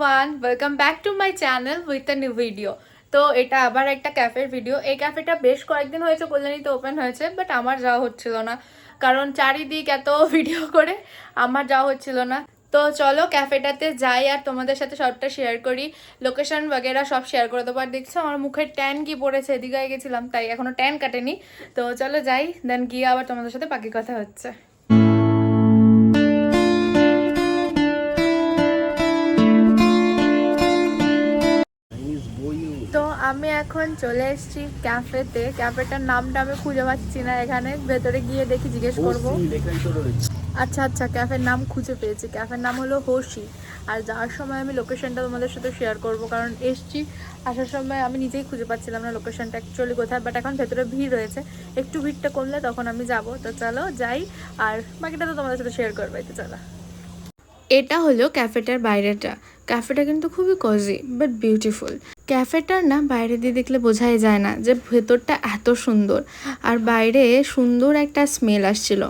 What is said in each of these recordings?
Everyone, welcome back to my channel with a new video. তো এটা আবার একটা ক্যাফের ভিডিও। এই ক্যাফেটা বেশ কয়েকদিন হয়েছে কল্যাণীতে ওপেন হয়েছে, বাট আমার যাওয়া হচ্ছিল না, কারণ চারিদিক এত ভিডিও করে আমার যাওয়া হচ্ছিল না। তো চলো ক্যাফেটাতে যাই আর তোমাদের সাথে সবটা শেয়ার করি, লোকেশন वगैरह সব শেয়ার করে দেবো। আর দেখছো আমার মুখের ট্যান কি পড়েছে, এদিকে গেছিলাম তাই এখনো ট্যান কাটেনি। তো চলো যাই, দেন গিয়ে আবার তোমাদের সাথে বাকি কথা হচ্ছে। তো আমি এখন চলে এসেছি ক্যাফেতে। ক্যাফেটার নামটা আমি খুঁজে পাচ্ছি না, এখানে ভেতরে গিয়ে দেখি জিজ্ঞেস করবো। আচ্ছা আচ্ছা, ক্যাফের নাম খুঁজে পেয়েছি, ক্যাফের নাম হলো হোশি। আর যাওয়ার সময় আমি লোকেশনটা তোমাদের সাথে শেয়ার করব, কারণ এসছি আসার সময় আমি নিজেই খুঁজে পাচ্ছিলাম না লোকেশনটা অ্যাকচুয়ালি কোথায়। বাট এখন ভেতরে ভিড় রয়েছে, একটু ভিড়টা কমলে তখন আমি যাব। তো চলো যাই, আর বাকিটা তো তোমাদের সাথে শেয়ার করবো। তো চলো, এটা হলো ক্যাফেটার বাইরেটা। ক্যাফেটা কিন্তু খুবই কজি বাট বিউটিফুল। ক্যাফেটার না বাইরে দিয়ে দেখলে বোঝাই যায় না যে ভেতরটা এত সুন্দর। আর বাইরে সুন্দর একটা স্মেল আসছিল,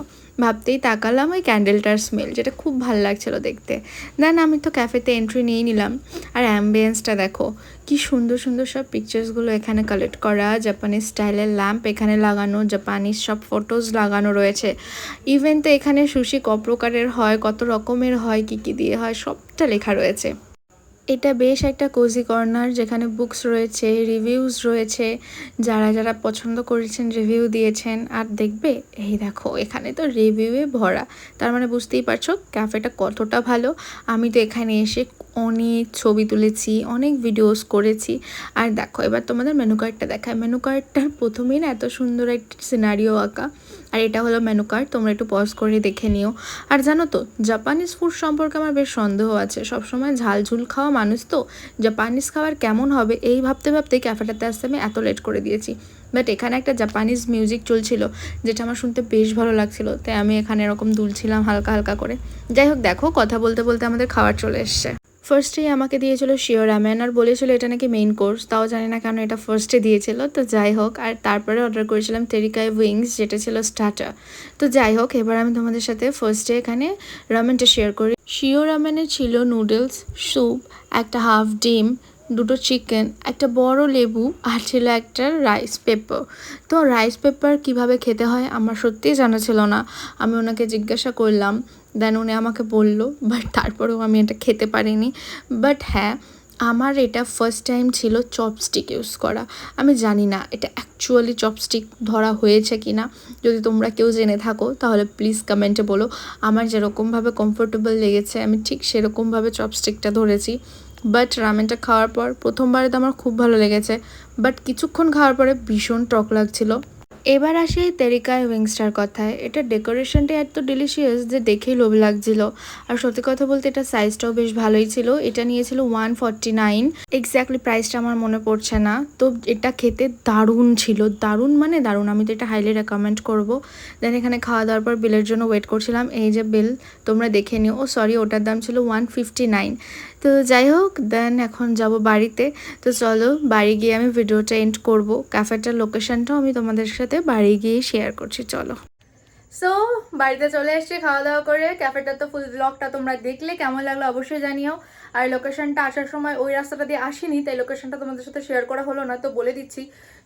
ভাবতেই তাকালাম ওই ক্যান্ডেলটার স্মেল, যেটা খুব ভালো লাগছিল দেখতে। দেন আমি তো ক্যাফেতে এন্ট্রি নিয়ে নিলাম। আর অ্যাম্বিয়েন্সটা দেখো, কি সুন্দর সুন্দর সব পিকচার্সগুলো এখানে কালেক্ট করা, জাপানিজ স্টাইলের ল্যাম্প এখানে লাগানো, জাপানিজ সব ফটোজ লাগানো রয়েছে। ইভেন তো এখানে সুশি ক প্রকারের হয়, কত রকমের হয়, কী কী দিয়ে হয়, সবটা লেখা রয়েছে। এটা বেশ একটা কোজি কর্নার, যেখানে বুকস রয়েছে, রিভিউজ রয়েছে, যারা যারা পছন্দ করেছেন রিভিউ দিয়েছেন। আর দেখবে এই দেখো এখানে তো রিভিউয়ে ভরা, তার মানে বুঝতেই পারছো ক্যাফেটা কতটা ভালো। আমি তো এখানে এসে অনেক ছবি তুলেছি, অনেক ভিডিওস করেছি। আর দেখো এবার তোমাদের মেনু কার্ডটা দেখায়। মেনু কার্ডটার প্রথমেই না এত সুন্দর একটা সিনারিও আঁকা। আর এটা হলো মেনু কার্ড, তোমরা একটু পজ করে দেখে নিও। আর জানো তো জাপানিজ ফুড সম্পর্কে আমার বেশ সন্দেহ আছে, সবসময় ঝাল ঝুল খাওয়া মানুষ, তো জাপানিজ খাবার কেমন হবে এই ভাবতে ভাবতে ক্যাফেটাতে আসতে আমি এত লেট করে দিয়েছি। বাট এখানে একটা জাপানিজ মিউজিক চলছিল, যেটা আমার শুনতে বেশ ভালো লাগছিল, তাই আমি এখানে এরকম দুলছিলাম হালকা হালকা করে। যাই হোক, দেখো কথা বলতে বলতে আমাদের খাবার চলে এসছে। ফার্স্টেই আমাকে দিয়েছিল শিও রামেন, আর বলেছিল এটা নাকি মেইন কোর্স, তাও জানি না কেন এটা ফার্স্টে দিয়েছিল। তো যাই হোক, আর তারপরে অর্ডার করেছিলাম তেরিকাই উইংস, যেটা ছিল স্টার্টার। তো যাই হোক, এবার আমি তোমাদের সাথে ফার্স্টে এখানে রামেনটা শেয়ার করি। শিও রামেনে ছিল নুডলস, স্যুপ, একটা হাফ ডিম, দুটো চিকেন, একটা বড় লেবু, আর ছিল একটা রাইস পেপার। তো রাইস পেপার কিভাবে খেতে হয় আমার সত্যিই জানা ছিল না। আমি ওনাকে জিজ্ঞাসা করলাম, দেন উনি আমাকে বললো, বাট তারপরেও আমি এটা খেতে পারিনি। বাট হ্যাঁ, আমার এটা ফার্স্ট টাইম ছিল চপস্টিক ইউজ করা। আমি জানি না এটা অ্যাকচুয়ালি চপস্টিক ধরা হয়েছে কি না। যদি তোমরা কেউ জেনে থাকো তাহলে প্লিজ কমেন্টে বলো। আমার যেরকমভাবে কমফোর্টেবল লেগেছে আমি ঠিক সেরকমভাবে চপস্টিকটা ধরেছি। বাট রামেনটা খাওয়ার পর প্রথমবারে তো আমার খুব ভালো লেগেছে, বাট কিছুক্ষণ খাওয়ার পরে ভীষণ টক লাগছিল। এবার আসি এই তেরিকায় উইংসটার কথায়। এটা ডেকোরেশনটা এত ডিলিশিয়াস যে দেখেই লোভ লাগছিল। আর সত্যি কথা বলতে এটা সাইজটাও বেশ ভালোই ছিল। এটা নিয়েছিল 149, এক্স্যাক্টলি প্রাইসটা আমার মনে পড়ছে না। তো এটা খেতে দারুণ ছিল, দারুণ মানে দারুণ। আমি তো এটা হাইলি রেকমেন্ড করবো। দেন এখানে খাওয়া দাওয়ার পর বিলের জন্য ওয়েট করছিলাম। এই যে বিল, তোমরা দেখে নিও। ও সরি, ওটার দাম ছিল 159। তো যাই হোক, দেন এখন যাব বাড়িতে। তো চলো বাড়ি গিয়ে আমি ভিডিওটা এন্ড করব। ক্যাফেটার লোকেশনটাও আমি তোমাদের সাথে বাড়ি গিয়ে শেয়ার করছি, চলো। সো বাড়িতে চলে এসেছি খাওয়া দাওয়া করে। ক্যাফেটার তো ফুল ব্লগটা তোমরা দেখলে, কেমন লাগলো অবশ্যই জানিও। আর লোকেশনটা আসার সময় ওই রাস্তাটা দিয়ে আসিনি, তাই লোকেশনটা তোমাদের সাথে শেয়ার করা হলো না। তো বলে দিচ্ছি,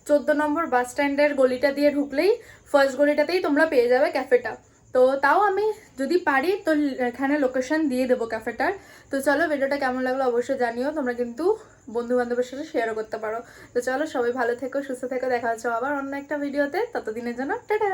14 নম্বর বাস স্ট্যান্ডের গলিটা দিয়ে ঢুকলেই ফার্স্ট গলিটাতেই তোমরা পেয়ে যাবে ক্যাফেটা। তো তাও আমি যদি পারি তো এখানে লোকেশন দিয়ে দেবো ক্যাফেটার। তো চলো, ভিডিওটা কেমন লাগলো অবশ্যই জানিও। তোমরা কিন্তু বন্ধু বান্ধবের সাথে শেয়ারও করতে পারো। তো চলো, সবাই ভালো থেকো, সুস্থ থেকো, দেখা হচ্ছে আবার অন্য একটা ভিডিওতে। ততদিনের জন্য টাটা।